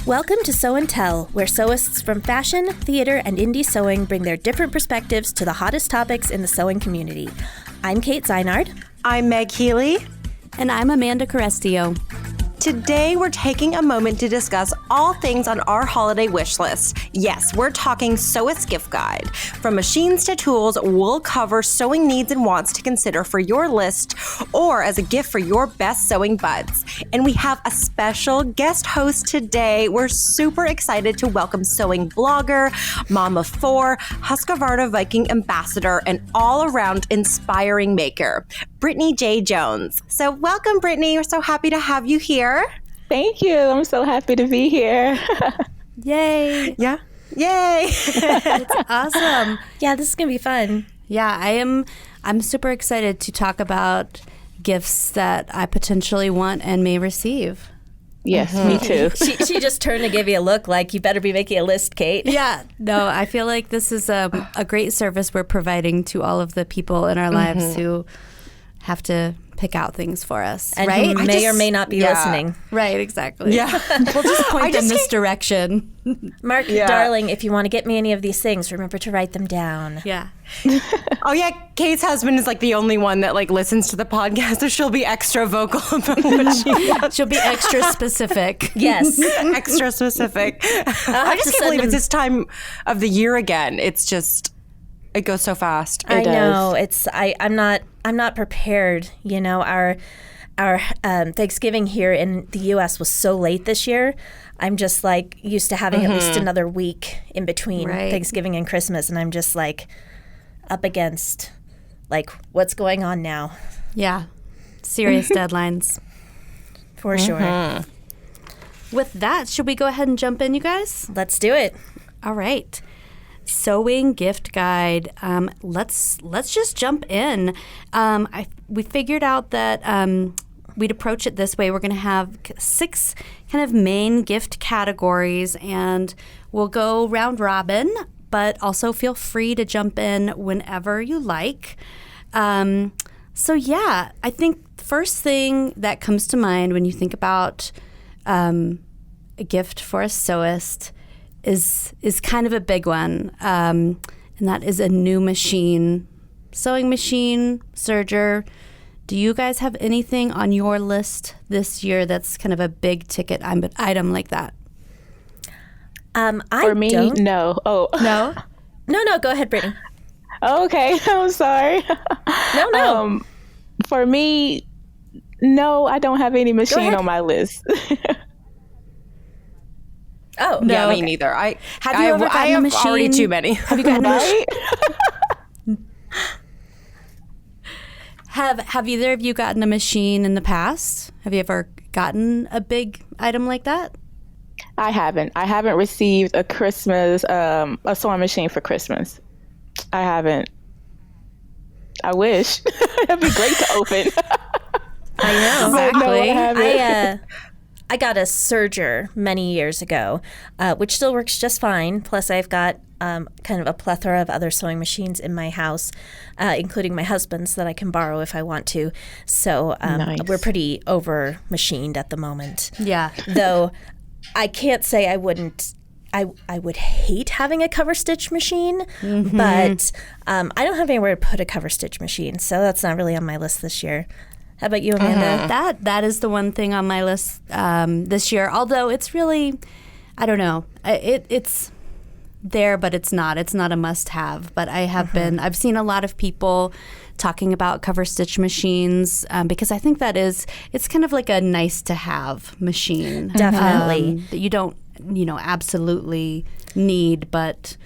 Welcome to Sew and Tell, where sewists from fashion, theater, and indie sewing bring their different perspectives to the hottest topics in the sewing community. I'm Kate Zaynard. I'm Meg Healy. And I'm Amanda Carestio. Today, we're taking a moment to discuss all things on our holiday wish list. Yes, we're talking Sewist gift guide. From machines to tools, we'll cover sewing needs and wants to consider for your list or as a gift for your best sewing buds. And we have a special guest host today. We're super excited to welcome sewing blogger, mom of four, Husqvarna Viking ambassador, and all-around inspiring maker, Brittany J Jones. So welcome, Brittany. We're so happy to have you here. Thank you. I'm so happy to be here. Yay. Yeah. Yay. It's awesome. Yeah, this is going to be fun. Yeah, I'm super excited to talk about gifts that I potentially want and may receive. Yes, me too. She just turned to give you a look like you better be making a list, Kate. Yeah. No, I feel like this is a great service we're providing to all of the people in our lives who have to pick out things for us, And right? who may or may not be listening. Right, exactly. Yeah. We'll just point in this direction. Mark, darling, if you want to get me any of these things, remember to write them down. Yeah. Oh yeah, Kate's husband is like the only one that like listens to the podcast, so she'll be extra vocal about what she wants. She'll be extra specific. Yes. Extra specific. I just can't believe it's this time of the year again. It's just, it goes so fast. I know. I'm not prepared. You know, our Thanksgiving here in the U.S. was so late this year. I'm just like used to having at least another week in between Thanksgiving and Christmas, and I'm just like up against like what's going on now. Yeah. Serious deadlines. For sure. With that, should we go ahead and jump in, you guys? Let's do it. All right. Sewing gift guide. Let's just jump in. We figured out that we'd approach it this way. We're going to have 6 kind of main gift categories, and we'll go round robin, but also feel free to jump in whenever you like. So yeah, I think the first thing that comes to mind when you think about a gift for a sewist is kind of a big one, and that is a new machine, sewing machine, serger. Do you guys have anything on your list this year that's kind of a big ticket item like that? For me, no. Oh. No? No, go ahead, Brittany. Okay, I'm sorry. No. For me, no, I don't have any machine on my list. Oh, No, yeah, me neither. Have you ever gotten I a have machine? already too many. Have you gotten Right? Have either of you gotten a machine in the past? Have you ever gotten a big item like that? I haven't. I haven't received a Christmas, a sewing machine for Christmas. I haven't. I wish. It'd be great to open. I know. But no, I haven't. I got a serger many years ago, which still works just fine. Plus, I've got kind of a plethora of other sewing machines in my house, including my husband's that I can borrow if I want to. So Nice. we're pretty over machined at the moment. Yeah. Though I can't say I wouldn't. I would hate having a cover stitch machine, but I don't have anywhere to put a cover stitch machine, so that's not really on my list this year. How about you, Amanda? That is the one thing on my list this year. Although it's really, I don't know, it's there, but it's not. It's not a must-have. But I have I've seen a lot of people talking about cover stitch machines because I think it's kind of like a nice-to-have machine. Definitely. That you don't, absolutely need, but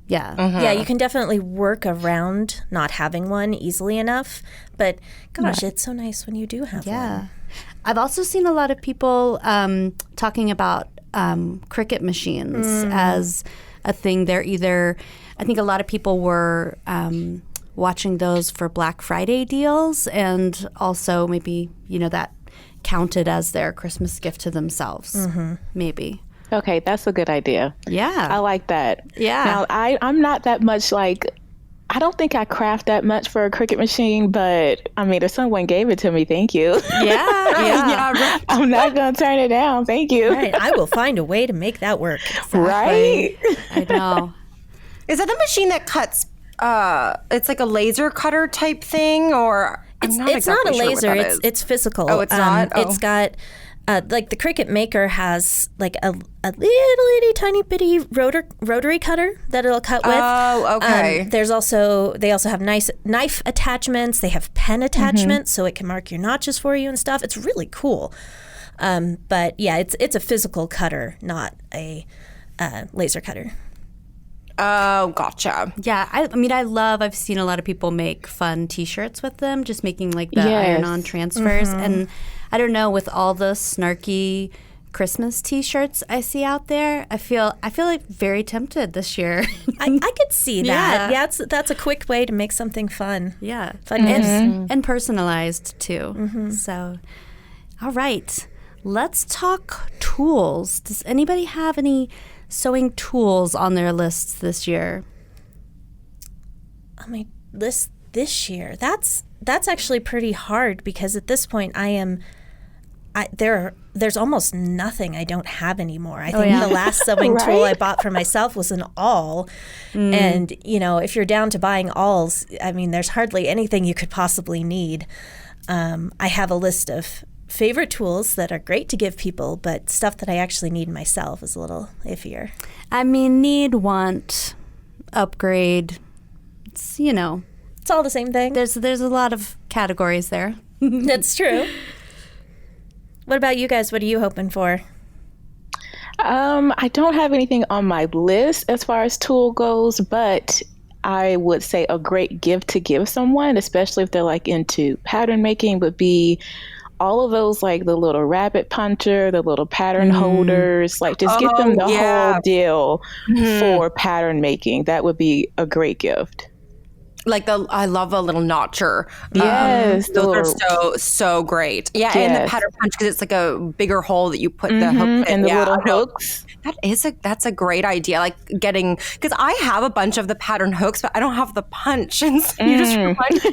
yeah. Yeah, you can definitely work around not having one easily enough. But gosh, it's so nice when you do have one. I've also seen a lot of people talking about Cricut machines as a thing. They're either, I think a lot of people were watching those for Black Friday deals, and also maybe, that counted as their Christmas gift to themselves, maybe. Okay, that's a good idea. Yeah. I like that. Yeah. Now, I'm not that much like I don't think I craft that much for a Cricut machine, but I mean, if someone gave it to me, thank you. Yeah. Right. I'm not going to turn it down. Thank you. Right. I will find a way to make that work. Right? I know. Is that the machine that cuts? It's like a laser cutter type thing, or It's not a laser. It's physical. Oh, it's not? Oh. It's got like the Cricut Maker has like a little itty tiny bitty rotary cutter that it'll cut with. Oh, okay. They also have nice knife attachments. They have pen attachments, so it can mark your notches for you and stuff. It's really cool. But yeah, it's a physical cutter, not a laser cutter. Oh, gotcha. Yeah, I've seen a lot of people make fun T-shirts with them, just making like the iron-on transfers. And I don't know, with all the snarky Christmas T-shirts I see out there, I feel like very tempted this year. I could see that. Yeah. Yeah, that's a quick way to make something fun. Yeah, Fun and personalized too. So, all right, let's talk tools. Does anybody have any sewing tools on their lists this year? On my list this year, that's actually pretty hard because at this point there's almost nothing I don't have anymore. I think the last sewing tool I bought for myself was an awl. And, if you're down to buying awls, I mean, there's hardly anything you could possibly need. I have a list of favorite tools that are great to give people, but stuff that I actually need myself is a little iffier. I mean, need, want, upgrade. It's, It's all the same thing. there's a lot of categories there. That's true. What about you guys? What are you hoping for? I don't have anything on my list as far as tool goes, but I would say a great gift to give someone, especially if they're like into pattern making, would be all of those, like the little rabbit puncher, the little pattern holders, like just get them the whole deal for pattern making. That would be a great gift. Like I love a little notcher. Yes, those are so great. Yeah, and the pattern punch because it's like a bigger hole that you put the hook in. And the little hooks. That's a great idea. Like getting, because I have a bunch of the pattern hooks, but I don't have the punch, and so you just remind me.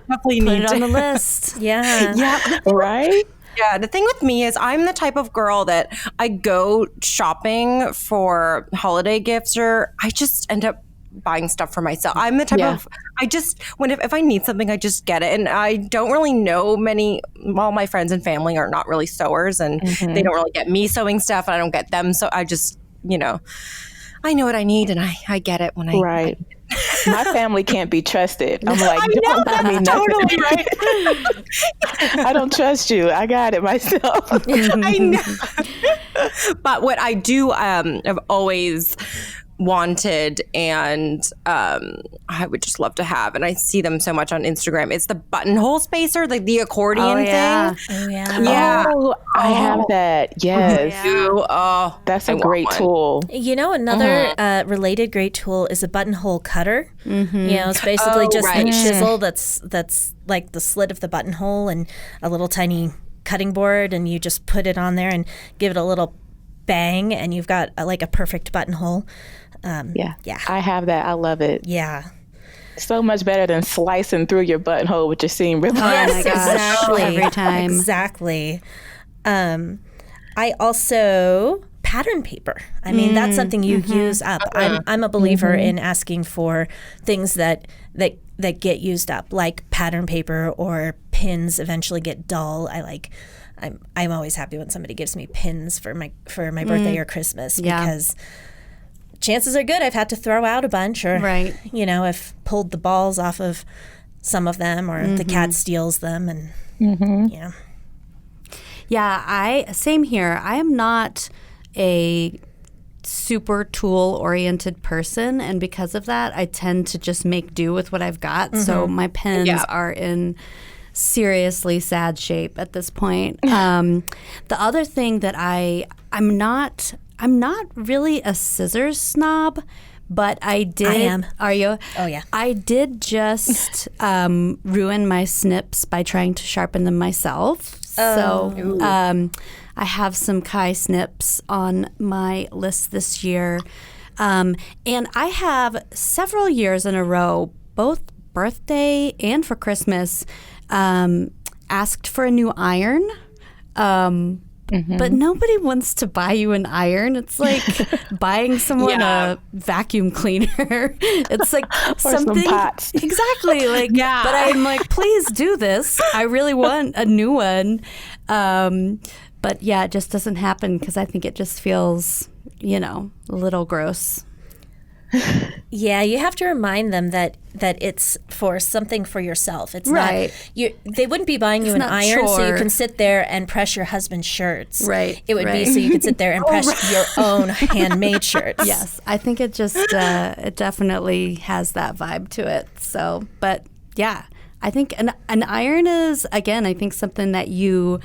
Definitely Put need it on to. the list. Yeah. Yeah, Right? yeah. The thing with me is I'm the type of girl that I go shopping for holiday gifts, or I just end up buying stuff for myself. I'm the type of, if I need something, I just get it. And I don't really know all my friends and family are not really sewers, and they don't really get me sewing stuff, and I don't get them. So I just, I know what I need, and I get it when I. Right. My family can't be trusted. I'm like, don't buy me nothing. Totally right. I don't trust you. I got it myself. I know. But what I do have always wanted, and I would just love to have, and I see them so much on Instagram, it's the buttonhole spacer, like the accordion thing. Oh, yeah. Yeah. Oh, I have that. Yes. Oh, That's a great tool. Another related great tool is a buttonhole cutter. It's basically just a chisel that's like the slit of the buttonhole and a little tiny cutting board, and you just put it on there and give it a little bang, and you've got like a perfect buttonhole. Yeah. I have that. I love it. Yeah. So much better than slicing through your buttonhole with your seam ripper. Oh my gosh. Exactly. Every time. Exactly. I also pattern paper. I mean, that's something you use up. I'm a believer in asking for things that get used up, like pattern paper, or pins eventually get dull. I'm always happy when somebody gives me pins for my birthday or Christmas, because chances are good I've had to throw out a bunch, or I've pulled the balls off of some of them, or the cat steals them, and same here. I am not a super tool oriented person, and because of that I tend to just make do with what I've got. So my pens are in seriously sad shape at this point. The other thing that I'm not really a scissors snob, but I did. I am. Are you? Oh, yeah. I did just ruin my snips by trying to sharpen them myself. So I have some Kai snips on my list this year. And I have several years in a row both birthday and for Christmas, asked for a new iron. But nobody wants to buy you an iron. It's like buying someone a vacuum cleaner. It's like something. Some pots. Exactly. Like, but I'm like, please do this. I really want a new one. But yeah, it just doesn't happen because I think it just feels, a little gross. Yeah, you have to remind them that it's for something for yourself. It's right. not they wouldn't be buying you an iron so you can sit there and press your husband's shirts. Right. It would be so you could sit there and press your own handmade shirts. Yes, I think it just it definitely has that vibe to it. So, but yeah, I think an iron is, again, I think something that you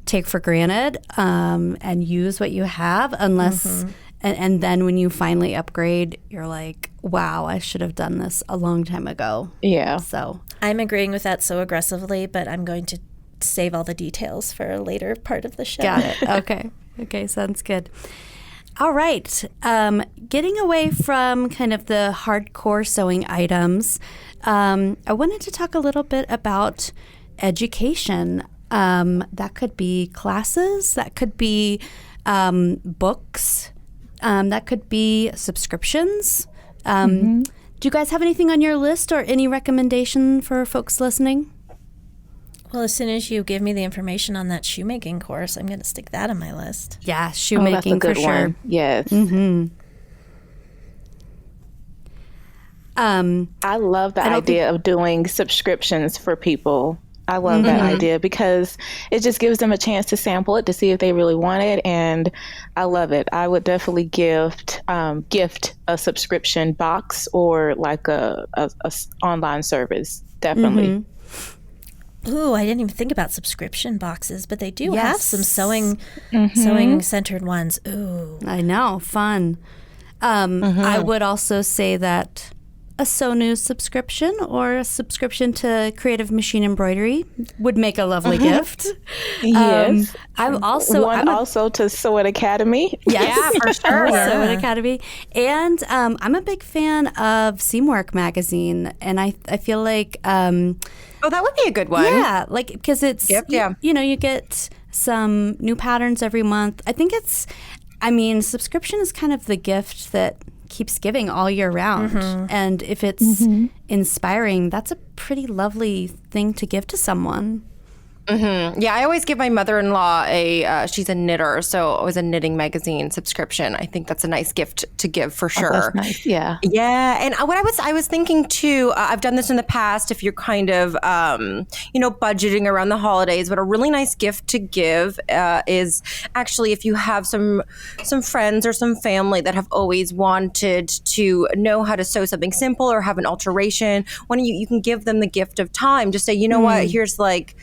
take for granted and use what you have unless. And then when you finally upgrade, you're like, wow, I should have done this a long time ago. Yeah. So I'm agreeing with that so aggressively, but I'm going to save all the details for a later part of the show. Got it. Okay. Okay, sounds good. All right. Getting away from kind of the hardcore sewing items, I wanted to talk a little bit about education. That could be classes, that could be books. That could be subscriptions. Do you guys have anything on your list or any recommendation for folks listening? Well, as soon as you give me the information on that shoemaking course, I'm going to stick that on my list. Yeah, shoemaking that's a good for sure. one. Yes. I love the idea of doing subscriptions for people. I love that idea because it just gives them a chance to sample it to see if they really want it, and I love it. I would definitely gift a subscription box or like a online service. Definitely. Ooh, I didn't even think about subscription boxes, but they do have some sewing centered ones. Ooh, I know, fun. I would also say that a Sew News subscription or a subscription to Creative Machine Embroidery would make a lovely gift. Yes. I'm also to Sew It Academy. Yes, Yeah, for sure. Sew It Academy. And I'm a big fan of Seamwork magazine, and I feel like Oh, that would be a good one. yeah, like because it's Yep, yeah. you get some new patterns every month. I think subscription is kind of the gift that keeps giving all year round. And if it's inspiring, that's a pretty lovely thing to give to someone. Yeah, I always give my mother-in-law she's a knitter, so always a knitting magazine subscription. I think that's a nice gift to give for sure. That's nice. Yeah. Yeah, and what I was thinking too, I've done this in the past if you're kind of budgeting around the holidays, but a really nice gift to give is actually if you have some friends or some family that have always wanted to know how to sew something simple or have an alteration, you can give them the gift of time. Just say, you know what, here's like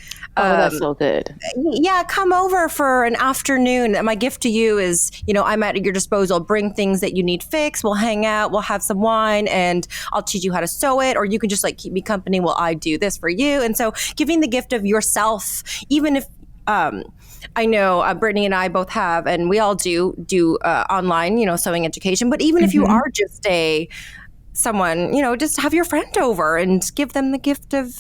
that's so good. Yeah, come over for an afternoon. My gift to you is, I'm at your disposal. Bring things that you need fixed. We'll hang out. We'll have some wine, and I'll teach you how to sew it. Or you can just keep me company while I do this for you. And so, giving the gift of yourself, even if I know Brittany and I both have, and we all do online, sewing education. But even if you are just someone, just have your friend over and give them the gift of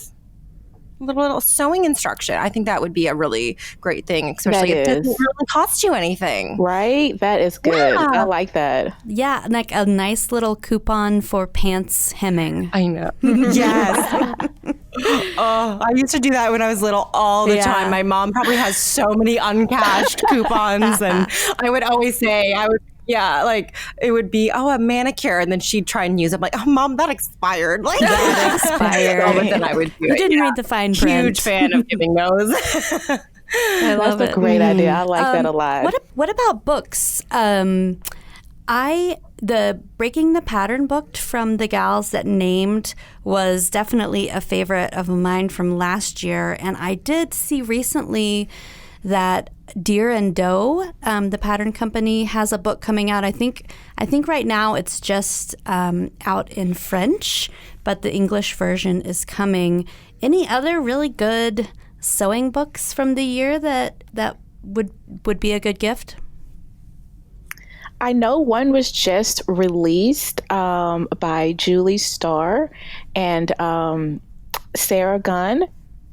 little sewing instruction. I think that would be a really great thing, especially if it doesn't really cost you anything. Right? That is good. Yeah. I like that. Yeah, like a nice little coupon for pants hemming. I know. Yes. Oh, I used to do that when I was little all the time. My mom probably has so many uncashed coupons, and I would always say, it would be, a manicure. And then she'd try and use it. I'm like, oh, Mom, that expired. That expired. But then I would do You it. didn't read the fine print. Huge fan of giving those. I love That's it. a great idea. I like that a lot. What about books? The Breaking the Pattern book from the gals that named was definitely a favorite of mine from last year. And I did see recently that Deer and Doe, the pattern company, has a book coming out. I think right now it's just out in French, but the English version is coming. Any other really good sewing books from the year that would be a good gift? I know one was just released by Julie Starr and Sarah Gunn.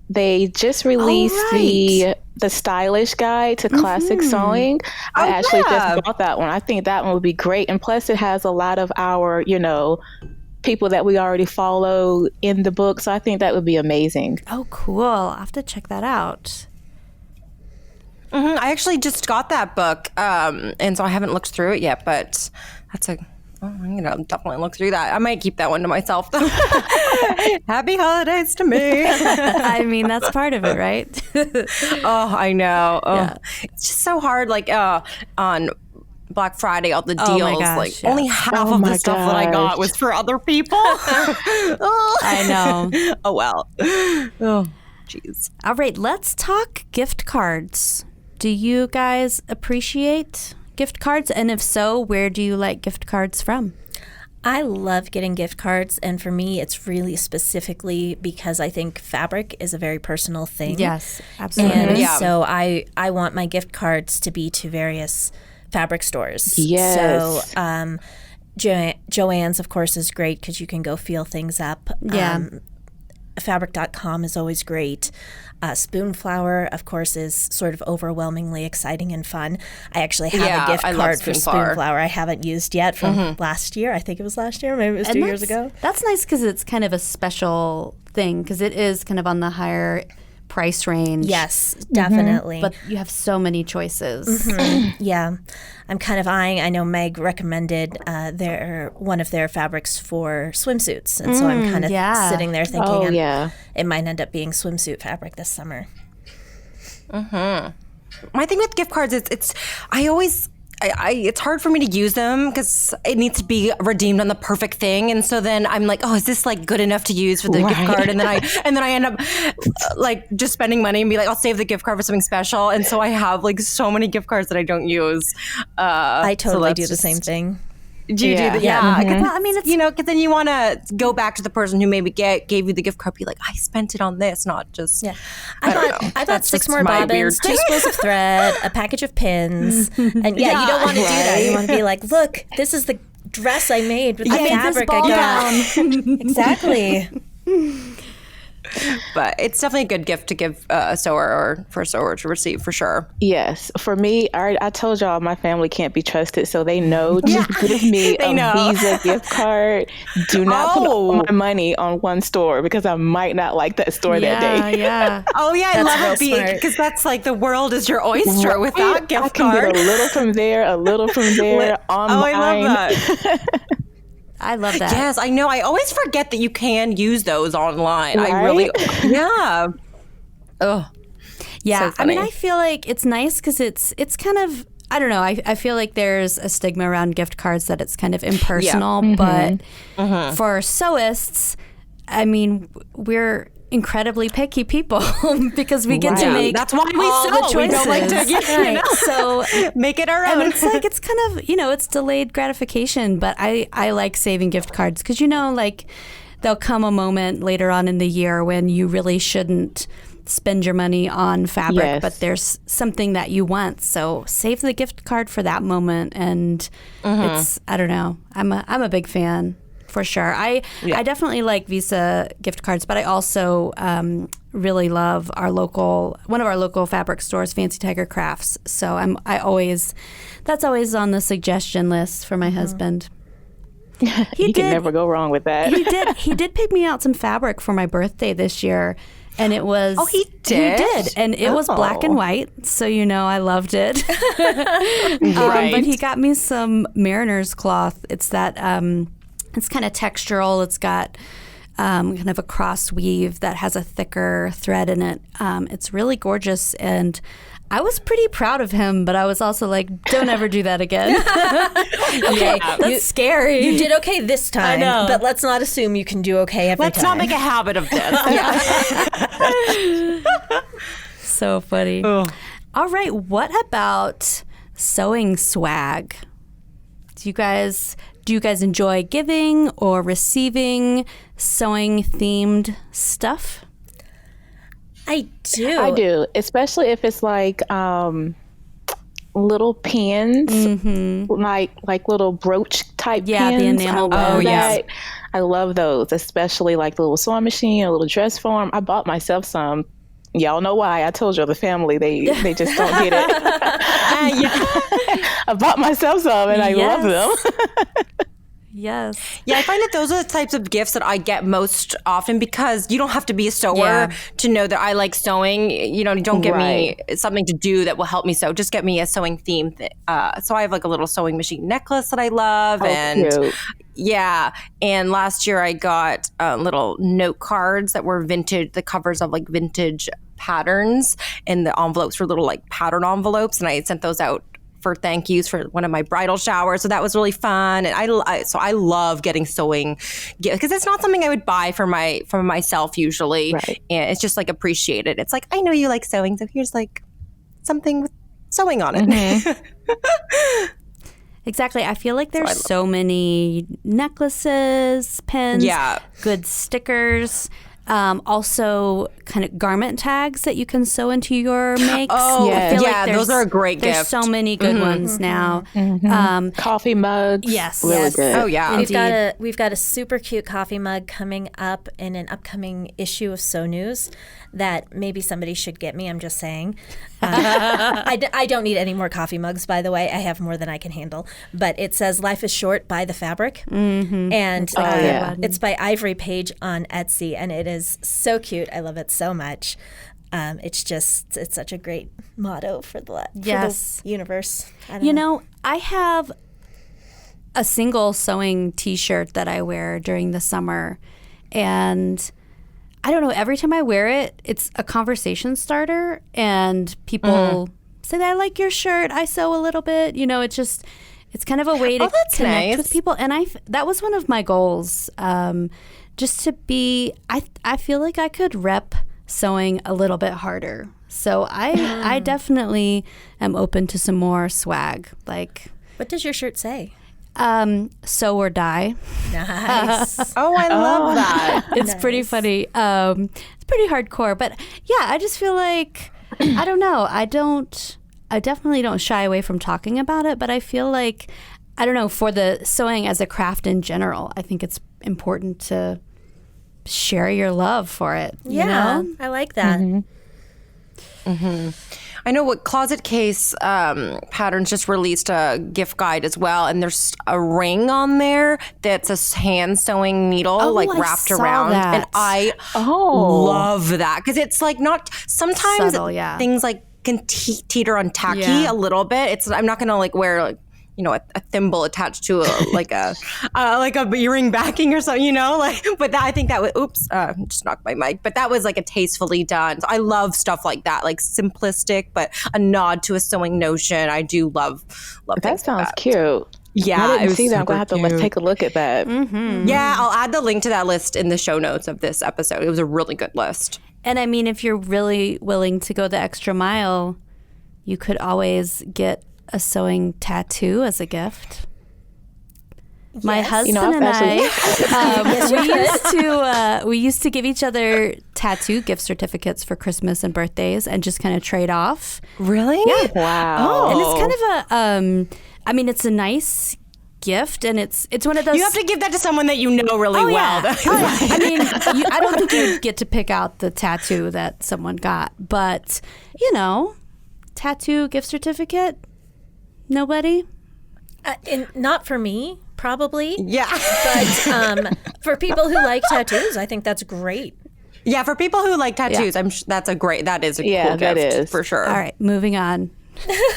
They just released the stylish guide to classic sewing. I actually just bought that one. I think that one would be great. And plus it has a lot of our, people that we already follow in the book. So I think that would be amazing. Oh, cool. I'll have to check that out. I actually just got that book, and so I haven't looked through it yet, but I'm going to definitely look through that. I might keep that one to myself, though. Happy holidays to me. I mean, that's part of it, right? Oh, I know. Oh. Yeah. It's just so hard, on Black Friday, all the deals. Oh my gosh, only half of the stuff that I got was for other people. I know. Oh, well. Oh, jeez. All right, let's talk gift cards. Do you guys appreciate gift cards? And if so, where do you like gift cards from? I love getting gift cards, and for me, it's really specifically because I think fabric is a very personal thing. Yes, absolutely. And so I want my gift cards to be to various fabric stores. Yes. So Joann's, of course, is great because you can go feel things up. Yeah. Fabric.com is always great. Spoonflower, of course, is sort of overwhelmingly exciting and fun. I actually have a gift card for Spoonflower I haven't used yet from last year. I think it was last year. Maybe it was 2 years ago. That's nice because it's kind of a special thing because it is kind of on the higher price range. Yes, definitely. But you have so many choices. Yeah. I'm kind of eyeing, I know Meg recommended one of their fabrics for swimsuits. And so I'm kind of sitting there thinking it might end up being swimsuit fabric this summer. My thing with gift cards is it's hard for me to use them because it needs to be redeemed on the perfect thing, and so then I'm like, oh, is this good enough to use for the gift card? And then I end up just spending money and be like, I'll save the gift card for something special, and so I have so many gift cards that I don't use. I totally do the same thing. Do you do that? Yeah. Well, I mean, it's because then you want to go back to the person who maybe gave you the gift card, be like, I spent it on this, not just. Yeah, I bought 6 more bobbins, 2 spools of thread, a package of pins, and you don't want to do that. You want to be like, look, this is the dress I made with the fabric I got. Exactly. But it's definitely a good gift to give a sewer or for a sewer to receive for sure. Yes. For me, I told y'all my family can't be trusted, so they know. Just give me a Visa gift card. Do not put all my money on one store because I might not like that store that day. Yeah. Oh, yeah. I love it because that's the world is your oyster without gift card. I can get a little from there, a little from there online. I love that. I love that. Yes, I know. I always forget that you can use those online. Right? I really, Oh, yeah. So I mean, I feel like it's nice because it's kind of, I don't know. I feel like there's a stigma around gift cards that it's kind of impersonal, but for sewists, I mean, we're incredibly picky people because we get to make that's why we all sew. the choices. We don't like to So make it our own. And it's kind of it's delayed gratification, but I like saving gift cards because there'll come a moment later on in the year when you really shouldn't spend your money on fabric, but there's something that you want, so save the gift card for that moment. And it's, I don't know, I'm a big fan. For sure. I definitely like Visa gift cards, but I also really love one of our local fabric stores, Fancy Tiger Crafts. So that's always on the suggestion list for my husband. He can never go wrong with that. He did pick me out some fabric for my birthday this year. And it was... Oh, he did? He did. And it was black and white, so I loved it. Right. But he got me some mariner's cloth. It's that... it's kind of textural. It's got kind of a cross weave that has a thicker thread in it. It's really gorgeous, and I was pretty proud of him, but I was also like, don't ever do that again. Okay, that's scary. You did okay this time, but let's not assume you can do okay every time. Let's not make a habit of this. So funny. Oh. All right, what about sewing swag? Do you guys enjoy giving or receiving sewing themed stuff? I do. I do, especially if it's little pins, like little brooch type pins. The enamel I love ones. that. I love those, especially like the little sewing machine, a little dress form. I bought myself some. Y'all know why. I told you the family, they just don't get it. I bought myself some and I love them. Yes. Yeah, I find that those are the types of gifts that I get most often because you don't have to be a sewer to know that I like sewing. You know, don't get me something to do that will help me sew. Just get me a sewing theme. So I have like a little sewing machine necklace that I love. Cute. Yeah. And last year I got little note cards that were vintage, the covers of like vintage patterns, and the envelopes were little like pattern envelopes. And I sent those out for thank yous for one of my bridal showers. So that was really fun. And I love getting sewing because it's not something I would buy for myself usually. Right. And it's just like appreciated. It's like, I know you like sewing, so here's like something with sewing on it. Exactly. I feel like there's so many necklaces, pins, good stickers, also kind of garment tags that you can sew into your makes. Oh, I feel like those are a great gift. There's so many good ones now. Coffee mugs. Yes. Really good. Oh, yeah. We've got a super cute coffee mug coming up in an upcoming issue of Sew News that maybe somebody should get me. I'm just saying. I don't need any more coffee mugs, by the way. I have more than I can handle. But it says "Life is short, buy the fabric," and it's by Ivory Page on Etsy, and it is so cute. I love it so much. It's such a great motto for the universe. I have a single sewing T-shirt that I wear during the summer, and I don't know, every time I wear it, it's a conversation starter, and people say that I like your shirt, I sew a little bit, it's kind of a way to connect with people. And that was one of my goals, just to be, I feel like I could rep sewing a little bit harder. So I definitely am open to some more swag. Like, what does your shirt say? Sew or die. Nice. Oh, I love that. It's pretty funny. It's pretty hardcore, but yeah, I just feel like, I don't know. I definitely don't shy away from talking about it, but I feel like, I don't know, for the sewing as a craft in general, I think it's important to share your love for it. Yeah, I like that. I know what Closet Case Patterns just released a gift guide as well, and there's a ring on there that's a hand sewing needle wrapped around, and I love that because it's like not sometimes subtle, things like can teeter on tacky a little bit. I'm not gonna like wear like, a thimble attached to a earring backing or something, but I think that was, just knocked my mic. But that was like a tastefully done. So I love stuff like that, like simplistic, but a nod to a sewing notion. I do love that. Sounds cute. Yeah, I didn't see that. I'm going to have to take a look at that. Yeah, I'll add the link to that list in the show notes of this episode. It was a really good list. And I mean, if you're really willing to go the extra mile, you could always get a sewing tattoo as a gift. Yes. My husband and I, we used to give each other tattoo gift certificates for Christmas and birthdays and just kind of trade off. Really? Yeah. Wow. And it's kind of it's a nice gift, and it's one of those. You have to give that to someone that you know really well. Yeah. I mean, I don't think you get to pick out the tattoo that someone got, but tattoo gift certificate. Nobody? Not for me, probably. Yeah. But for people who like tattoos, I think that's great. Yeah, for people who like tattoos, that is a cool gift. That is. For sure. All right, moving on.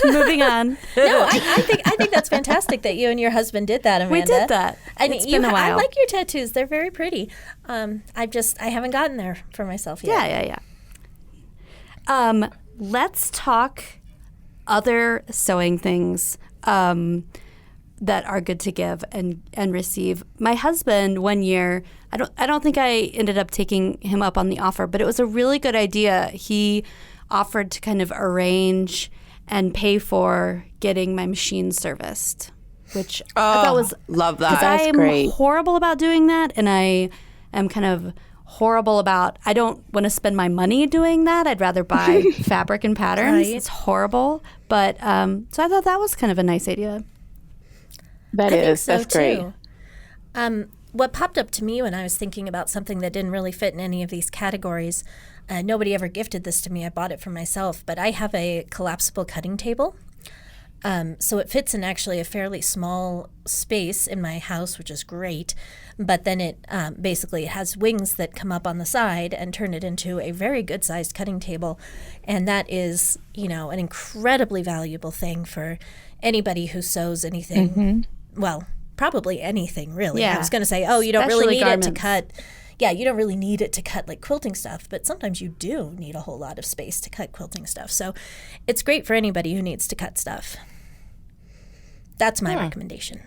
Moving on. No, I think that's fantastic that you and your husband did that, Amanda. We did that. And it's been a while. I like your tattoos. They're very pretty. I haven't gotten there for myself yet. Yeah. Let's talk other sewing things that are good to give and receive. My husband, one year, I don't think I ended up taking him up on the offer, but it was a really good idea. He offered to kind of arrange and pay for getting my machine serviced, which I thought was love that. Because I am horrible about doing that, and I am kind of horrible about, I don't want to spend my money doing that. I'd rather buy fabric and patterns. Right. It's horrible. But so I thought that was kind of a nice idea. That's great. Too. What popped up to me when I was thinking about something that didn't really fit in any of these categories, nobody ever gifted this to me. I bought it for myself, but I have a collapsible cutting table. So it fits in actually a fairly small space in my house, which is great. But then it basically has wings that come up on the side and turn it into a very good-sized cutting table. And that is, an incredibly valuable thing for anybody who sews anything. Mm-hmm. Well, probably anything, really. Yeah. I was going to say, you don't really Especially need garments. it to cut. Yeah, you don't really need it to cut like quilting stuff, but sometimes you do need a whole lot of space to cut quilting stuff. So it's great for anybody who needs to cut stuff. That's my recommendation.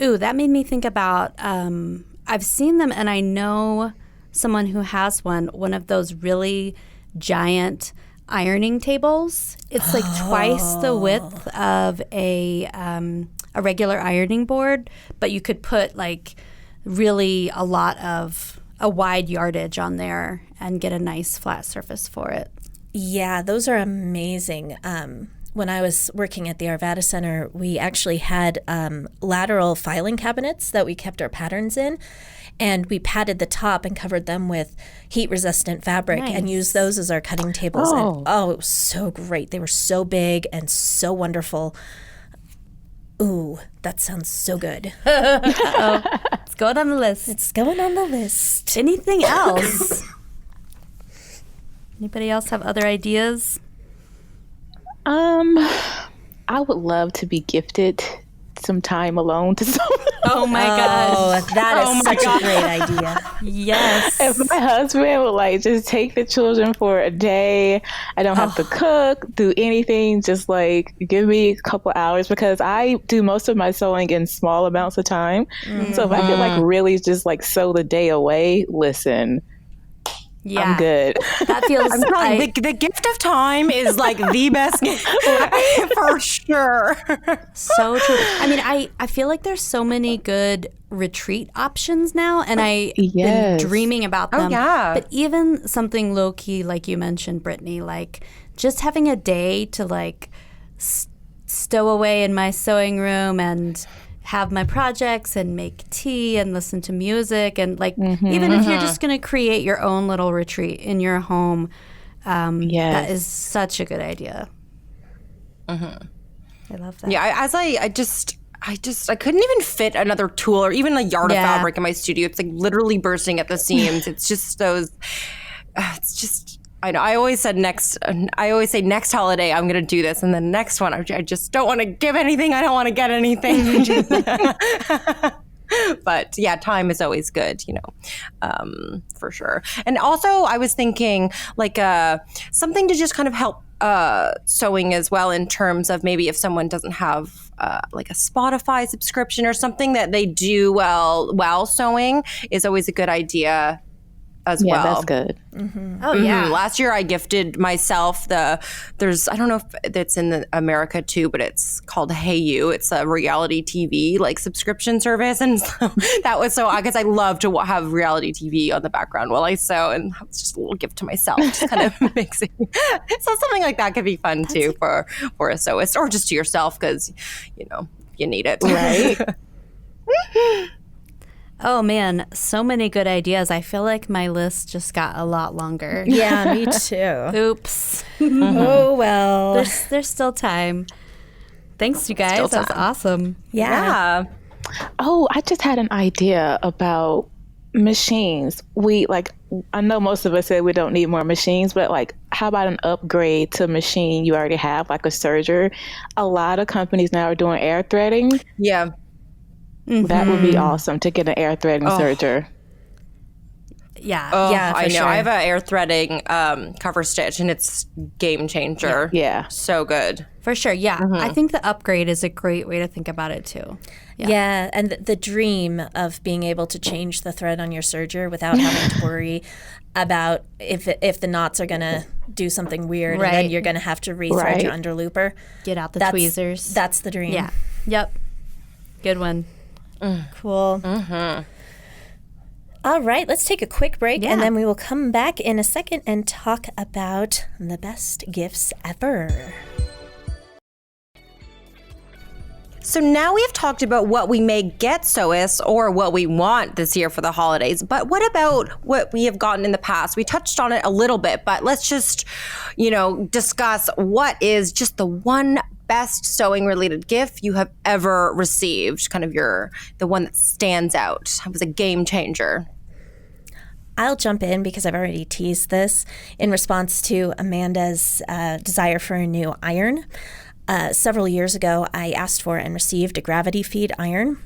Ooh, that made me think about, I've seen them and I know someone who has one of those really giant ironing tables. It's like twice the width of a regular ironing board, but you could put like really a wide yardage on there and get a nice flat surface for it. Yeah, those are amazing. When I was working at the Arvada Center, we actually had lateral filing cabinets that we kept our patterns in, and we padded the top and covered them with heat-resistant fabric and used those as our cutting tables. And, it was so great. They were so big and so wonderful. Ooh, that sounds so good. It's going on the list. It's going on the list. Anything else? Anybody else have other ideas? I would love to be gifted some time alone to sew. Oh my gosh. That is such a great idea. Yes. If my husband would just take the children for a day, I don't have to cook, do anything, just give me a couple hours, because I do most of my sewing in small amounts of time. Mm-hmm. So if I could really just sew the day away, listen. Yeah. I'm good. That feels. I'm telling you, the gift of time is the best gift for sure. So true. I mean, I feel like there's so many good retreat options now, and I've been dreaming about them. Oh, yeah. But even something low key, like you mentioned, Brittany, just having a day to stow away in my sewing room and have my projects and make tea and listen to music and even if you're just going to create your own little retreat in your home, that is such a good idea. I love that. Yeah, I couldn't even fit another tool or even a yard of fabric in my studio. It's literally bursting at the seams. It's just those. It's just. I know. I always say next holiday I'm going to do this, and the next one I just don't want to give anything. I don't want to get anything. But yeah, time is always good, for sure. And also, I was thinking something to just kind of help sewing as well, in terms of maybe if someone doesn't have a Spotify subscription or something that they do while sewing is always a good idea. As well. Yeah, that's good. Mm-hmm. Oh, yeah. Mm-hmm. Last year I gifted myself I don't know if it's in America too, but it's called Hey You. It's a reality TV subscription service. And so that was because I love to have reality TV on the background while I sew. And that was just a little gift to myself. Just kind of mixing. So something like that could be fun too for a sewist, or just to yourself, because, you need it. Right. Oh man, so many good ideas. I feel like my list just got a lot longer. Yeah, me too. Oops. Oh well. There's still time. Thanks, you guys. That was awesome. Yeah. Oh, I just had an idea about machines. I know most of us say we don't need more machines, but how about an upgrade to a machine you already have, like a serger? A lot of companies now are doing air threading. Yeah. Mm-hmm. That would be awesome to get an air threading serger. Yeah. Oh, yeah, I know. sure. I have an air threading cover stitch, and it's game changer. Yeah. So good. For sure. Yeah. I think the upgrade is a great way to think about it too. Yeah, and the dream of being able to change the thread on your serger without having to worry about if the knots are going to do something weird, and then you're going to have to rethread your underlooper. Get out the tweezers. That's the dream. Yeah. Yep. Good one. Cool. All right, let's take a quick break, Yeah. and then we will come back in a second and talk about the best gifts ever. So now we've talked about what we may get sewists or what we want this year for the holidays. But what about what we have gotten in the past? We touched on it a little bit, but let's just, discuss what is just the one best sewing related gift you have ever received, kind of the one that stands out, was a game changer. I'll jump in because I've already teased this in response to Amanda's desire for a new iron. Several years ago, I asked for and received a gravity feed iron.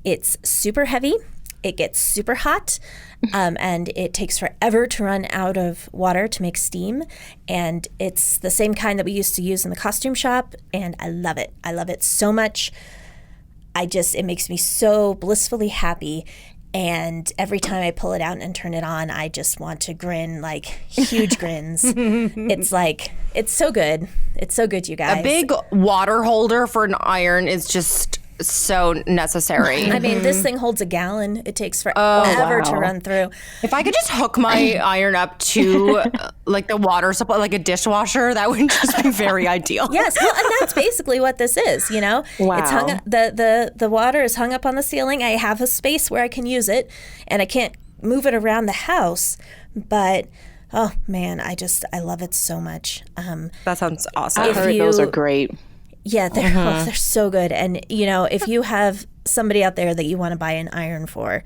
It's super heavy, it gets super hot, and it takes forever to run out of water to make steam. And it's the same kind that we used to use in the costume shop, and I love it. I love it so much. It makes me so blissfully happy. And every time I pull it out and turn it on, I just want to grin, like huge grins. It's so good. It's so good, you guys. A big water holder for an iron is just so necessary. I mean, this thing holds a gallon. It takes forever to run through. If I could just hook my iron up to like the water supply, like a dishwasher, that would just be very ideal. Yes, well, and that's basically what this is, Wow. It's hung up, the water is hung up on the ceiling. I have a space where I can use it, and I can't move it around the house, but oh man, I love it so much. That sounds awesome. I heard those are great. Yeah, they're so good. And, if you have somebody out there that you want to buy an iron for,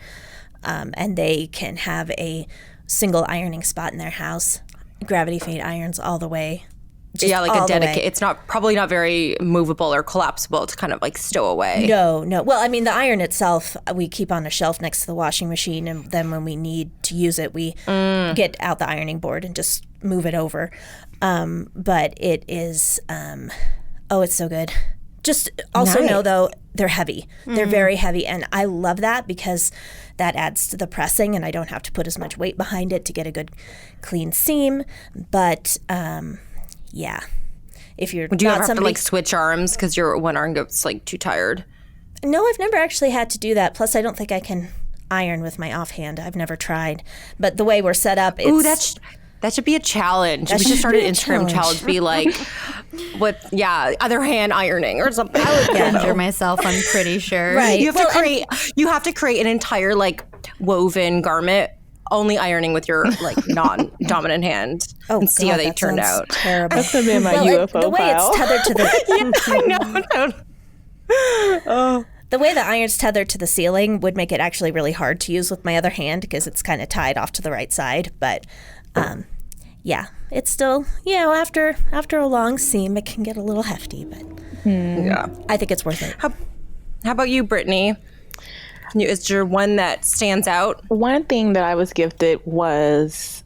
and they can have a single ironing spot in their house, gravity feed irons all the way. Yeah, like a dedicated. It's probably not very movable or collapsible to kind of like stow away. No. Well, I mean, the iron itself, we keep on a shelf next to the washing machine, and then when we need to use it, we get out the ironing board and just move it over. But it is... oh, it's so good. Just also know, though, they're heavy. They're very heavy, and I love that because that adds to the pressing, and I don't have to put as much weight behind it to get a good, clean seam. But, yeah, if you're Do you not ever have somebody... to like switch arms because your one arm gets like too tired? No, I've never actually had to do that. Plus, I don't think I can iron with my offhand. I've never tried. But the way we're set up, it's... Ooh, that should be a challenge. We should start an Instagram challenge. Be like, other hand ironing or something. I would injure myself, I'm pretty sure. Right. You have to create an entire like woven garment only ironing with your like non-dominant hand and see how they turned out. Terrible. That's gonna be in my UFO the way file. it's tethered to the I know. the way the iron's tethered to the ceiling would make it actually really hard to use with my other hand because it's kind of tied off to the right side. But it's still after a long seam it can get a little hefty, but I think it's worth it. How about you, Brittany? Is there one that stands out? One thing that I was gifted was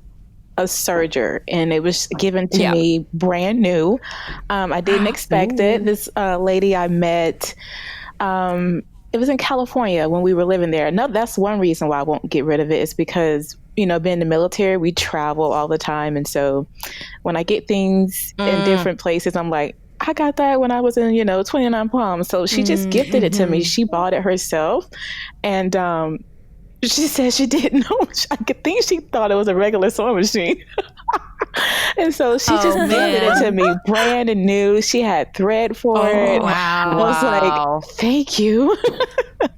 a serger, and it was given to me brand new. I didn't expect it. This lady I met, it was in California when we were living there. No, that's one reason why I won't get rid of it, is because, being in the military, we travel all the time. And so when I get things in different places, I'm like, I got that when I was in, 29 Palms. So she just gifted it to me. She bought it herself. And she said she didn't know. I could think she thought it was a regular sewing machine. And so she just gifted it to me brand new. She had thread for it. Wow. I was like, thank you.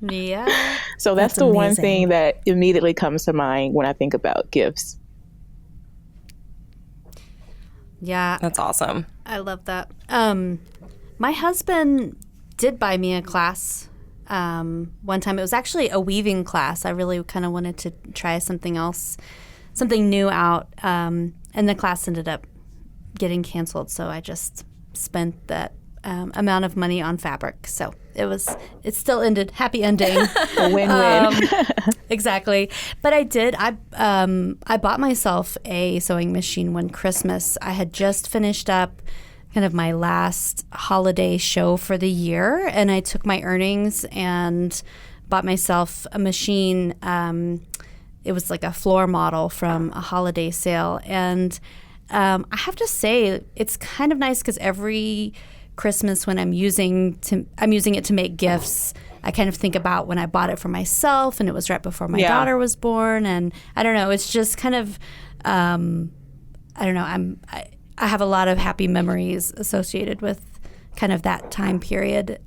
Yeah. So that's the one thing that immediately comes to mind when I think about gifts. Yeah. That's awesome. I love that. My husband did buy me a class one time. It was actually a weaving class. I really kind of wanted to try something else, something new out. And the class ended up getting canceled. So I just spent that amount of money on fabric. So it still ended, happy ending. A win-win. Exactly. But I bought myself a sewing machine one Christmas. I had just finished up kind of my last holiday show for the year, and I took my earnings and bought myself a machine. It was like a floor model from a holiday sale. And I have to say, it's kind of nice because every Christmas when I'm using it to make gifts, I kind of think about when I bought it for myself, and it was right before my daughter was born, and I don't know, it's just kind of I don't know, I have a lot of happy memories associated with kind of that time period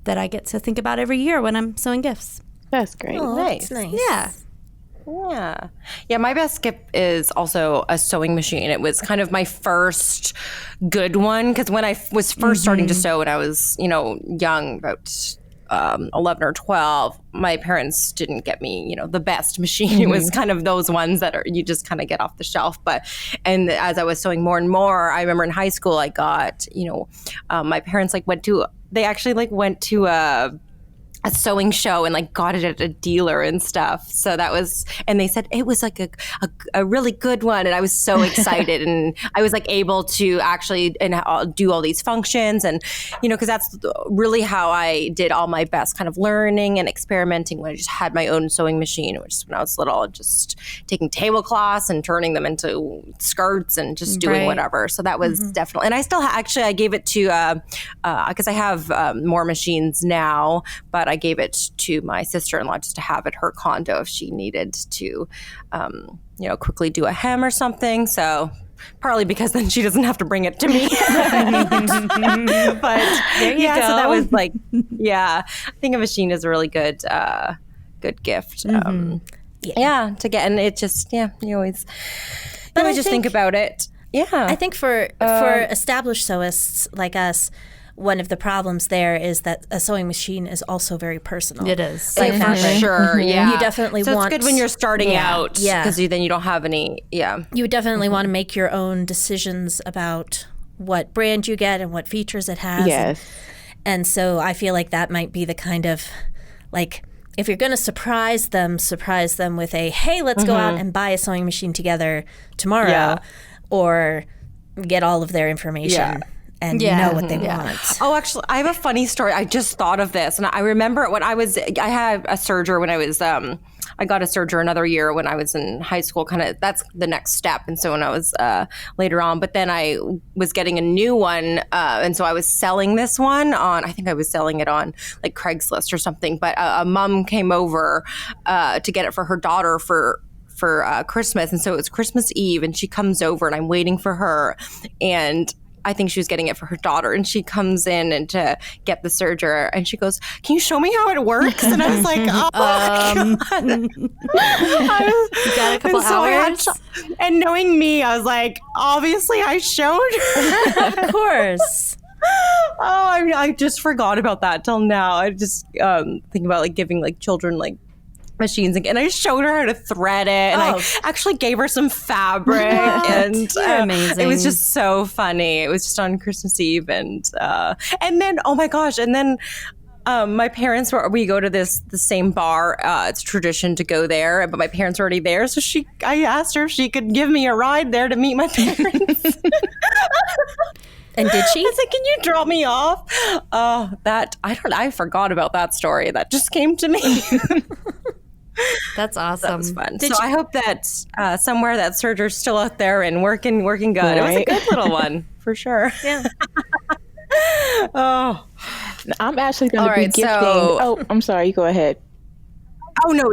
that I get to think about every year when I'm sewing gifts. That's great. Oh, nice. Yeah. Yeah, my best gift is also a sewing machine. It was kind of my first good one because when I was first starting to sew when I was, young, about 11 or 12, my parents didn't get me, the best machine. It was kind of those ones that you just kind of get off the shelf. And as I was sewing more and more, I remember in high school I got, my parents went to a sewing show and got it at a dealer and stuff. So that was, and they said it was a really good one. And I was so excited and I was able to actually do all these functions and, cause that's really how I did all my best kind of learning and experimenting when I just had my own sewing machine, which when I was little, just taking tablecloths and turning them into skirts and just doing whatever. So that was definitely, and I still I gave it to, cause I have more machines now, but I gave it to my sister-in-law just to have at her condo if she needed to, quickly do a hem or something. So partly because then she doesn't have to bring it to me. But there you go. So that was I think a machine is a really good gift. To get, and it just, you always just think about it. Yeah. I think for established sewists like us, one of the problems there is that a sewing machine is also very personal. It is. For sure, yeah. You definitely so want... it's good when you're starting out, because then you don't have any, You would definitely want to make your own decisions about what brand you get and what features it has. Yes. And so I feel like that might be the kind of, if you're going to surprise them with a, hey, let's go out and buy a sewing machine together tomorrow, or get all of their information. And know what they want. Oh, actually, I have a funny story. I just thought of this. And I remember when I had a serger when I was, I got a serger another year when I was in high school. Kind of, that's the next step. And so when I was later on, but then I was getting a new one. And so I was selling this one I think I was selling it on Craigslist or something. But a mom came over to get it for her daughter for Christmas. And so it was Christmas Eve and she comes over and I'm waiting for her. And I think she was getting it for her daughter, and she comes in and to get the serger, and she goes, "Can you show me how it works?" And I was like, "Oh my God!" You got a couple hours, and knowing me, I was like, "Obviously, I showed her." Of course. I just forgot about that till now. I just think about giving children machines, and I showed her how to thread it, and I actually gave her some fabric, and amazing. It was just so funny. It was just on Christmas Eve, and then oh my gosh, and then my parents we go to the same bar. It's a tradition to go there, but my parents were already there, so I asked her if she could give me a ride there to meet my parents. And did she? I said, "Can you drop me off?" I forgot about that story. That just came to me. That's awesome. That was fun. I hope that somewhere that serger's still out there and working good. Right. It was a good little one for sure. Yeah. I'm actually going to be gifting. I'm sorry. You go ahead. Oh no,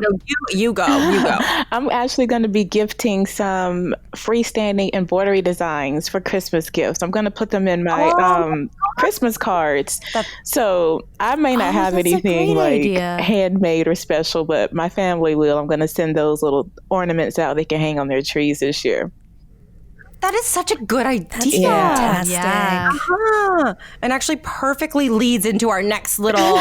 you go. I'm actually going to be gifting some freestanding embroidery designs for Christmas gifts. I'm going to put them in my Christmas cards. So I may not have anything handmade or special, but my family will. I'm going to send those little ornaments out they can hang on their trees this year. That is such a good idea. That's fantastic. Yeah. And actually perfectly leads into our next little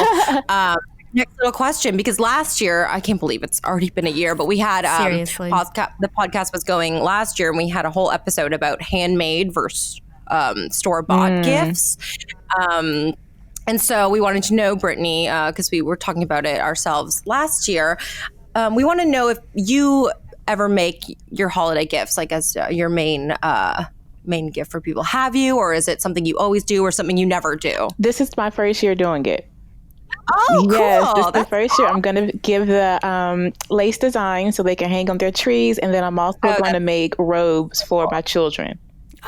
question, because last year, I can't believe it's already been a year, but we had Seriously. The podcast was going last year, and we had a whole episode about handmade versus store-bought gifts. And so we wanted to know, Brittany, because we were talking about it ourselves last year, we want to know if you ever make your holiday gifts as your main gift for people. Have you, or is it something you always do, or something you never do? This is my first year doing it. Oh, cool. Yes, this is the first year. I'm going to give the lace design so they can hang on their trees. And then I'm also going to make robes for my children.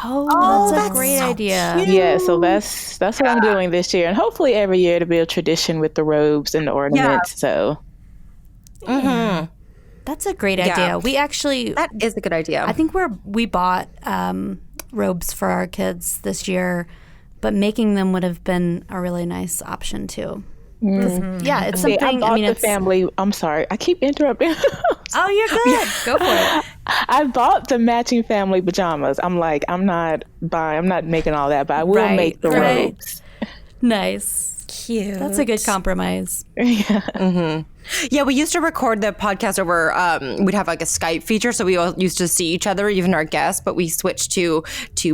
Oh, that's a great so idea. cute. Yeah, so that's what I'm doing this year, and hopefully every year it'll be a tradition with the robes and the ornaments. So That's a great idea. We actually, That is a good idea. I think we bought robes for our kids this year, but making them would have been a really nice option too. Yeah, it's see, something. I bought the it's, family. I'm sorry, I keep interrupting. Oh, you're good. Go for it. I bought the matching family pajamas. I'm like, I'm not making all that, but I will make the robes. Nice. Cute. That's a good compromise. Yeah, we used to record the podcast over. We'd have like a Skype feature, so we all used to see each other, even our guests. But we switched to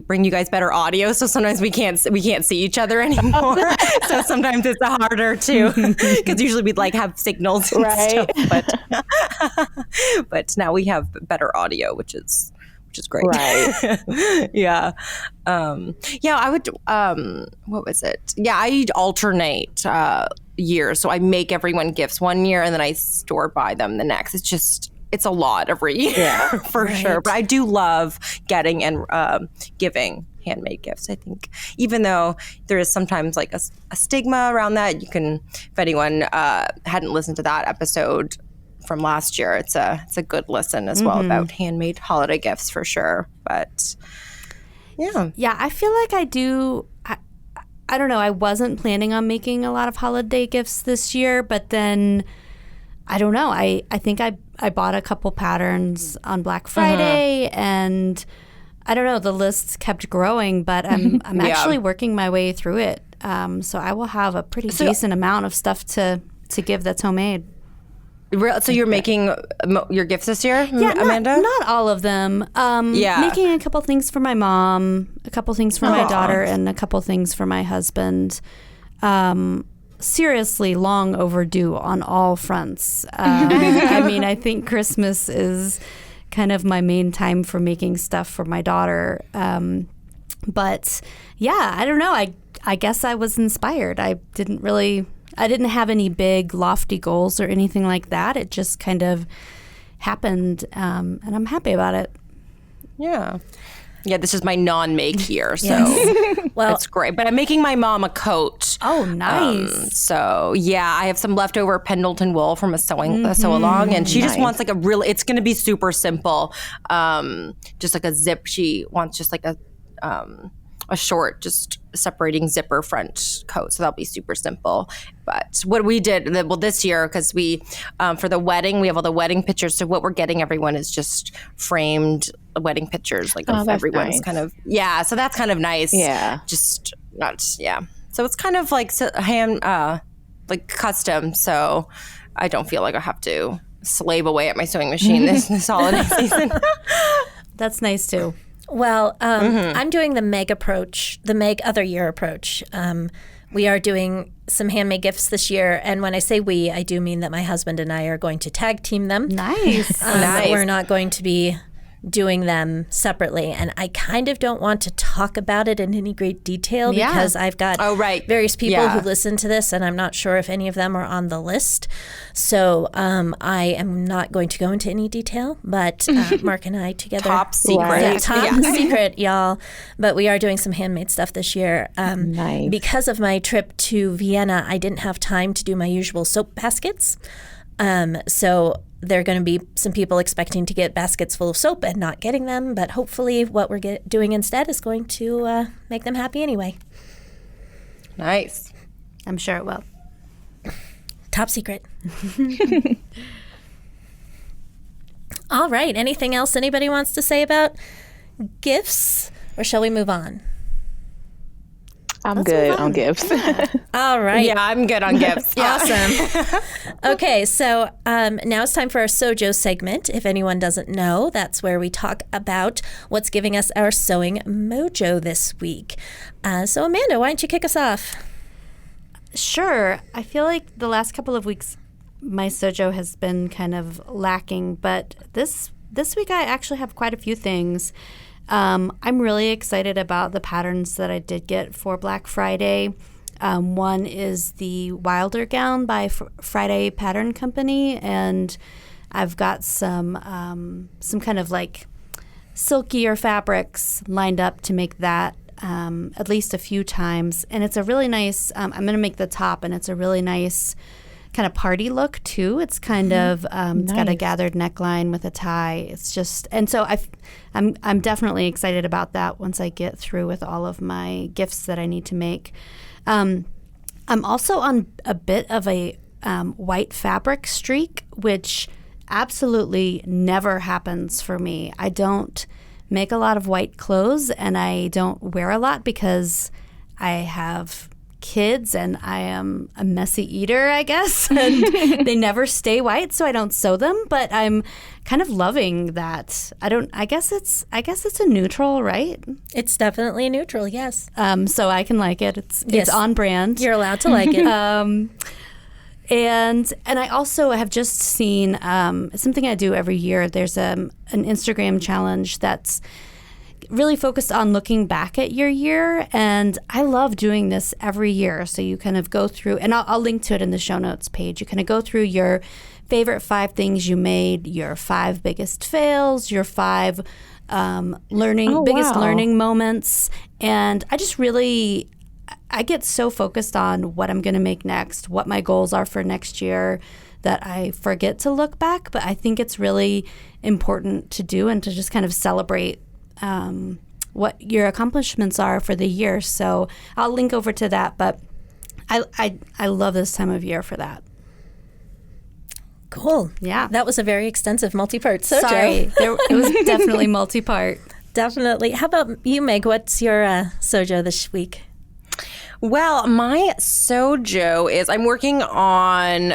bring you guys better audio. So sometimes we can't see each other anymore. So sometimes it's harder to, because usually we'd like have signals and stuff. But now we have better audio, which is great. Right. Yeah. I would, what was it? Yeah, I alternate years. So I make everyone gifts one year and then I store buy them the next. It's a lot every year for sure. But I do love getting and giving handmade gifts. I think even though there is sometimes like a stigma around that, you can, if anyone hadn't listened to that episode from last year, it's a good listen as well about handmade holiday gifts for sure. But yeah, I feel like I do. I don't know. I wasn't planning on making a lot of holiday gifts this year, but then I don't know. I think I bought a couple patterns on Black Friday, and I don't know. The list kept growing, but I'm actually working my way through it. So I will have a pretty decent amount of stuff to give that's homemade. So you're making your gifts this year, Amanda? Not all of them. Making a couple things for my mom, a couple things for my daughter, and a couple things for my husband. Seriously, long overdue on all fronts. I mean, I think Christmas is kind of my main time for making stuff for my daughter. But yeah, I don't know. I guess I was inspired. I didn't have any big lofty goals or anything like that. It just kind of happened, and I'm happy about it. Yeah. Yeah, this is my non-make year, so Well, it's great. But I'm making my mom a coat. Oh, nice. So yeah, I have some leftover Pendleton wool from a sew along, and she just wants like it's going to be super simple, just like a zip. She wants just like a short, just separating zipper front coat. So that'll be super simple. But what we did, this year, because we, for the wedding, we have all the wedding pictures. So what we're getting everyone is just framed wedding pictures, like of everyone's kind of, so that's kind of nice. Yeah. Just not, So it's kind of like like custom. So I don't feel like I have to slave away at my sewing machine this holiday season. That's nice too. Well, I'm doing the Meg approach, the Meg other year approach. We are doing some handmade gifts this year, and when I say we, I do mean that my husband and I are going to tag team them. Nice. But we're not going to be doing them separately, and I kind of don't want to talk about it in any great detail because I've got various people who listen to this, and I'm not sure if any of them are on the list. So I am not going to go into any detail, but Mark and I together. Top secret. Top secret, y'all. But we are doing some handmade stuff this year. Nice. Because of my trip to Vienna, I didn't have time to do my usual soap baskets. So there are going to be some people expecting to get baskets full of soap and not getting them, but hopefully what we're doing instead is going to make them happy anyway. Nice. I'm sure it will. Top secret. All right. Anything else anybody wants to say about gifts, or shall we move on? I'm good on gifts. All right. Yeah, I'm good on gifts. Awesome. Okay, so now it's time for our SewJo segment. If anyone doesn't know, that's where we talk about what's giving us our sewing mojo this week. So Amanda, why don't you kick us off? Sure. I feel like the last couple of weeks my SewJo has been kind of lacking, but this week I actually have quite a few things. I'm really excited about the patterns that I did get for Black Friday. One is the Wilder gown by Friday Pattern Company, and I've got some kind of like silkier fabrics lined up to make that at least a few times. And it's a really nice, I'm going to make the top, and it's a really nice kind of party look too. It's kind of, it's got a gathered neckline with a tie. It's just, and so I'm definitely excited about that once I get through with all of my gifts that I need to make. I'm also on a bit of a white fabric streak, which absolutely never happens for me. I don't make a lot of white clothes, and I don't wear a lot because I have kids and I am a messy eater, I guess, and they never stay white, so I don't sew them. But I'm kind of loving that. I guess it's a neutral, right? It's definitely neutral, yes. So I can like it. It's on brand. You're allowed to like it. And I also have just seen something I do every year. There's an Instagram challenge that's really focused on looking back at your year, and I love doing this every year. So you kind of go through, and I'll link to it in the show notes page. You kind of go through your favorite 5 things you made, your 5 biggest fails, your 5 biggest learning moments, and I get so focused on what I'm going to make next, what my goals are for next year, that I forget to look back. But I think it's really important to do and to just kind of celebrate what your accomplishments are for the year. So I'll link over to that. But I love this time of year for that. Cool. Yeah. That was a very extensive multi-part SewJo. Sorry. It was definitely multi-part. Definitely. How about you, Meg? What's your SewJo this week? Well, my SewJo is I'm working on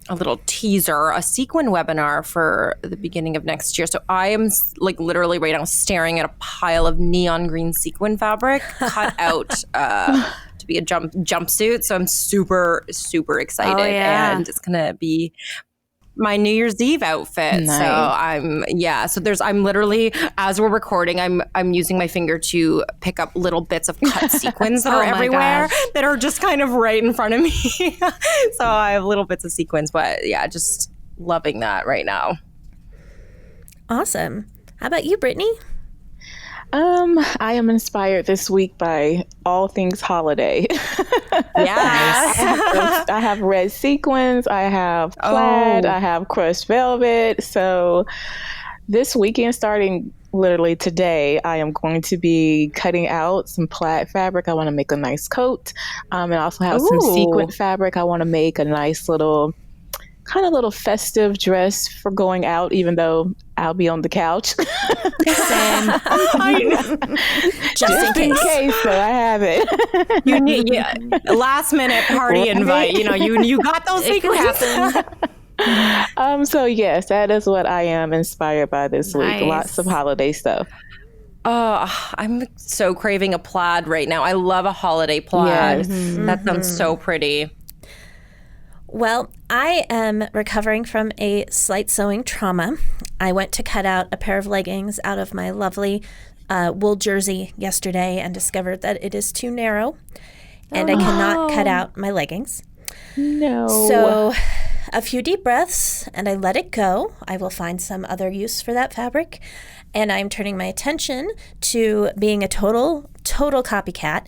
a little teaser, a sequin webinar for the beginning of next year. So I am like literally right now staring at a pile of neon green sequin fabric cut out to be a jumpsuit. So I'm super, super excited. Oh, yeah. And it's going to be my New Year's Eve outfit. Nice. So I'm literally, as we're recording, I'm using my finger to pick up little bits of cut sequins that are Oh my everywhere gosh. that are just kind of right in front of me. So I have little bits of sequins, but yeah, just loving that right now. Awesome. How about you, Brittany? I am inspired this week by all things holiday. Yes. I have red sequins, I have plaid, I have crushed velvet. So this weekend, starting literally today, I am going to be cutting out some plaid fabric. I want to make a nice coat. And I also have some sequin fabric. I want to make a nice little festive dress for going out, even though I'll be on the couch. Just in case. So I have it. You need a last minute party invite. You got those It could sequins. happen. So yes, that is what I am inspired by this Nice. week. Lots of holiday stuff. I'm so craving a plaid right now. I love a holiday plaid. Yes. That sounds so pretty. Well, I am recovering from a slight sewing trauma. I went to cut out a pair of leggings out of my lovely wool jersey yesterday and discovered that it is too narrow and I cannot cut out my leggings. No. So a few deep breaths and I let it go. I will find some other use for that fabric. And I'm turning my attention to being a total copycat.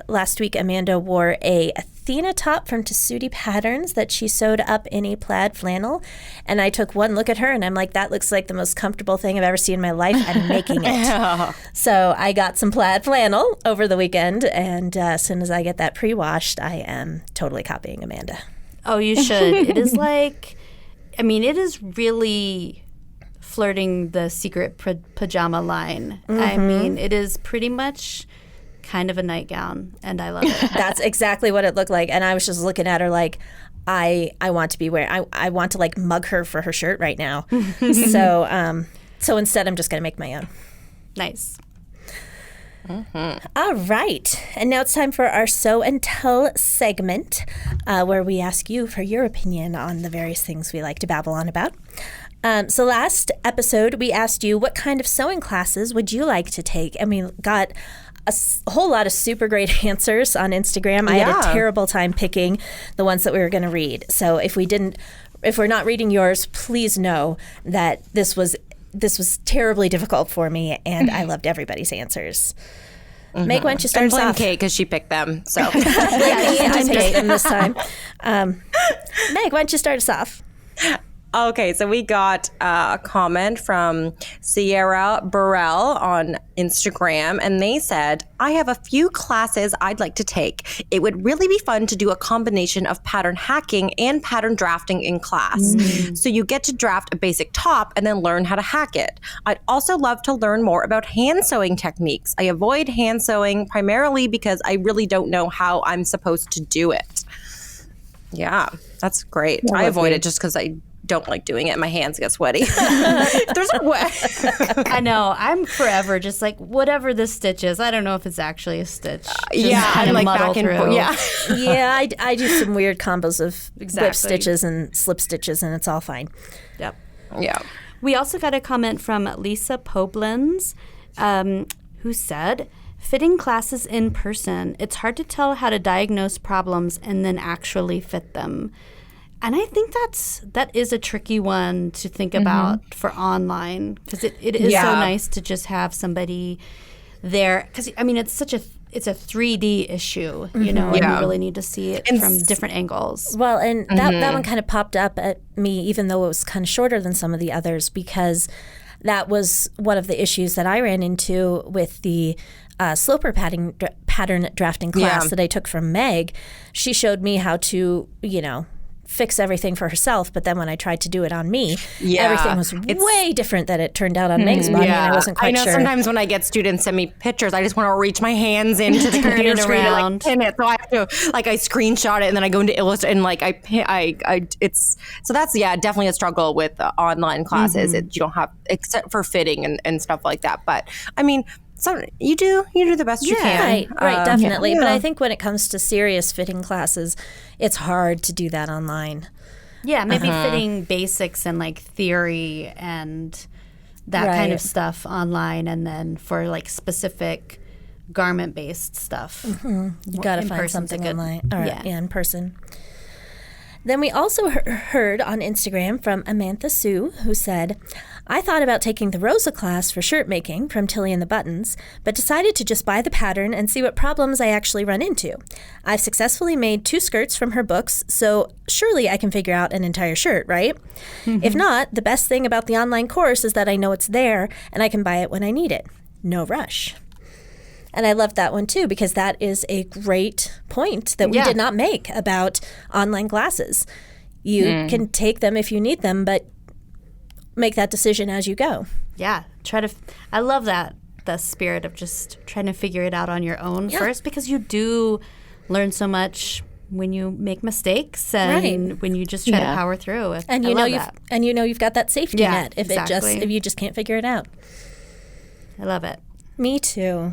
Last week, Amanda wore a Athena top from Tessuti Patterns that she sewed up in a plaid flannel. And I took one look at her and I'm like, that looks like the most comfortable thing I've ever seen in my life. I'm making it. So I got some plaid flannel over the weekend. And as soon as I get that pre-washed, I am totally copying Amanda. Oh, you should. It is it is really flirting the secret pajama line. I mean, it is pretty much kind of a nightgown, and I love it. That's exactly what it looked like. And I was just looking at her like, I want to be wearing, I want to like mug her for her shirt right now. So instead, I'm just going to make my own. Nice. All right. And now it's time for our Sew and Tell segment, where we ask you for your opinion on the various things we like to babble on about. So last episode, we asked you what kind of sewing classes would you like to take? And we got a whole lot of super great answers on Instagram. I had a terrible time picking the ones that we were going to read. So if we're not reading yours, please know that this was this was terribly difficult for me, and I loved everybody's answers. Meg, why don't you start us blame off? Kate because she picked them. So I picked them this time. Meg, why don't you start us off? Okay, so we got a comment from Sierra Burrell on Instagram, and they said, I have a few classes I'd like to take. It would really be fun to do a combination of pattern hacking and pattern drafting in class. So you get to draft a basic top and then learn how to hack it. I'd also love to learn more about hand sewing techniques. I avoid hand sewing primarily because I really don't know how I'm supposed to do it. Yeah, that's great. I avoid it just because I don't like doing it. My hands get sweaty. There's a way. I know. I'm forever just like, whatever this stitch is, I don't know if it's actually a stitch. I'm like back and forth. Yeah. Yeah, I do some weird combos of whip stitches and slip stitches, and it's all fine. Yep. Yeah. We also got a comment from Lisa Poblins, who said, fitting classes in person, it's hard to tell how to diagnose problems and then actually fit them. And I think that is a tricky one to think about for online, because it is so nice to just have somebody there. Because I mean, it's a 3D issue, you know, and you really need to see it from different angles. Well, and that one kind of popped up at me, even though it was kind of shorter than some of the others, because that was one of the issues that I ran into with the sloper pattern drafting class that I took from Meg. She showed me how to, fix everything for herself, but then when I tried to do it on me, everything was way different than it turned out on Meg's body, and I wasn't quite sure. I know sometimes when I get students send me pictures, I just want to reach my hands into the computer screen to like pin it. So I have to I screenshot it and then I go into Illustrator and so that's definitely a struggle with online classes. You don't have, except for fitting and stuff like that. But I mean, so you do the best you can. Right, definitely. But I think when it comes to serious fitting classes, it's hard to do that online. Yeah, maybe fitting basics and like theory and that kind of stuff online, and then for like specific garment-based stuff. You got to find something online. In person. Then we also heard on Instagram from Amantha Sue, who said, I thought about taking the Rosa class for shirt making from Tilly and the Buttons, but decided to just buy the pattern and see what problems I actually run into. I've successfully made 2 skirts from her books, so surely I can figure out an entire shirt, right? If not, the best thing about the online course is that I know it's there and I can buy it when I need it. No rush. And I love that one too, because that is a great point that we did not make about online classes. You can take them if you need them, but make that decision as you go. Yeah. I love that, the spirit of just trying to figure it out on your own first, because you do learn so much when you make mistakes and when you just try to power through it. And you've got that safety net if you just can't figure it out. I love it. Me too.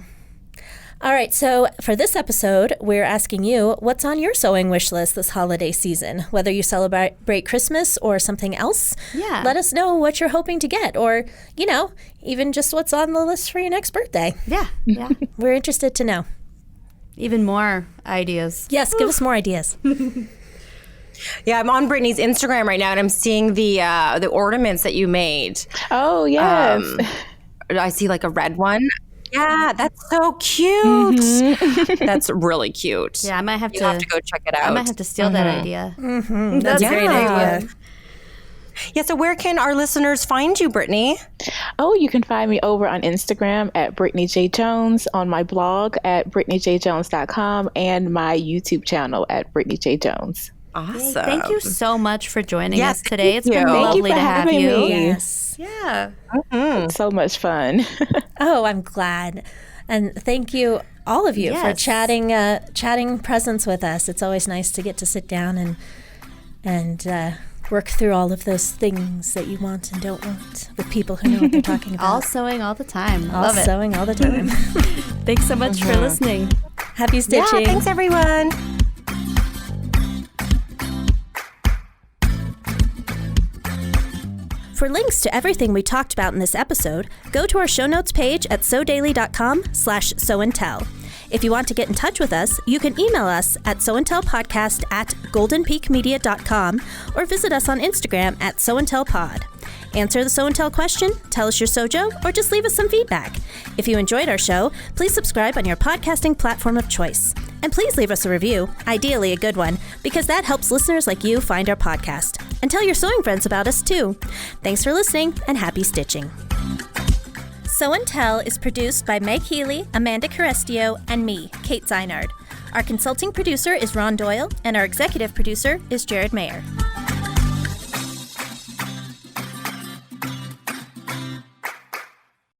All right, so for this episode, we're asking you, what's on your sewing wish list this holiday season? Whether you celebrate Christmas or something else, let us know what you're hoping to get, or, even just what's on the list for your next birthday. Yeah. We're interested to know. Even more ideas. Yes, give us more ideas. Yeah, I'm on Brittany's Instagram right now, and I'm seeing the ornaments that you made. Oh, yes. I see like a red one. Yeah, that's so cute. That's really cute. Yeah, I might have to go check it out. I might have to steal that idea. That's a great idea. Yeah, so where can our listeners find you, Brittany? Oh, you can find me over on Instagram at Brittany J Jones, on my blog at BrittanyJJones.com, and my YouTube channel at Brittany J Jones. Awesome. Thank you so much for joining us today. It's been Thank lovely you for to have having you. me. Yes. Yeah. It's so much fun. Oh, I'm glad. And thank you, all of you, for chatting presence with us. It's always nice to get to sit down and work through all of those things that you want and don't want with people who know what they're talking about. All sewing all the time. All Love it. sewing all the time. Thanks so much for listening. Happy stitching. Yeah, thanks, everyone. For links to everything we talked about in this episode, go to our show notes page at sewdaily.com/sewandtell. If you want to get in touch with us, you can email us at sewandtellpodcast@goldenpeakmedia.com or visit us on Instagram at sewandtellpod. Answer the Sew and Tell question, tell us your SewJo, or just leave us some feedback. If you enjoyed our show, please subscribe on your podcasting platform of choice. And please leave us a review, ideally a good one, because that helps listeners like you find our podcast. And tell your sewing friends about us too. Thanks for listening, and happy stitching. Sew and Tell is produced by Meg Healy, Amanda Carestio, and me, Kate Zaynard. Our consulting producer is Ron Doyle, and our executive producer is Jared Mayer.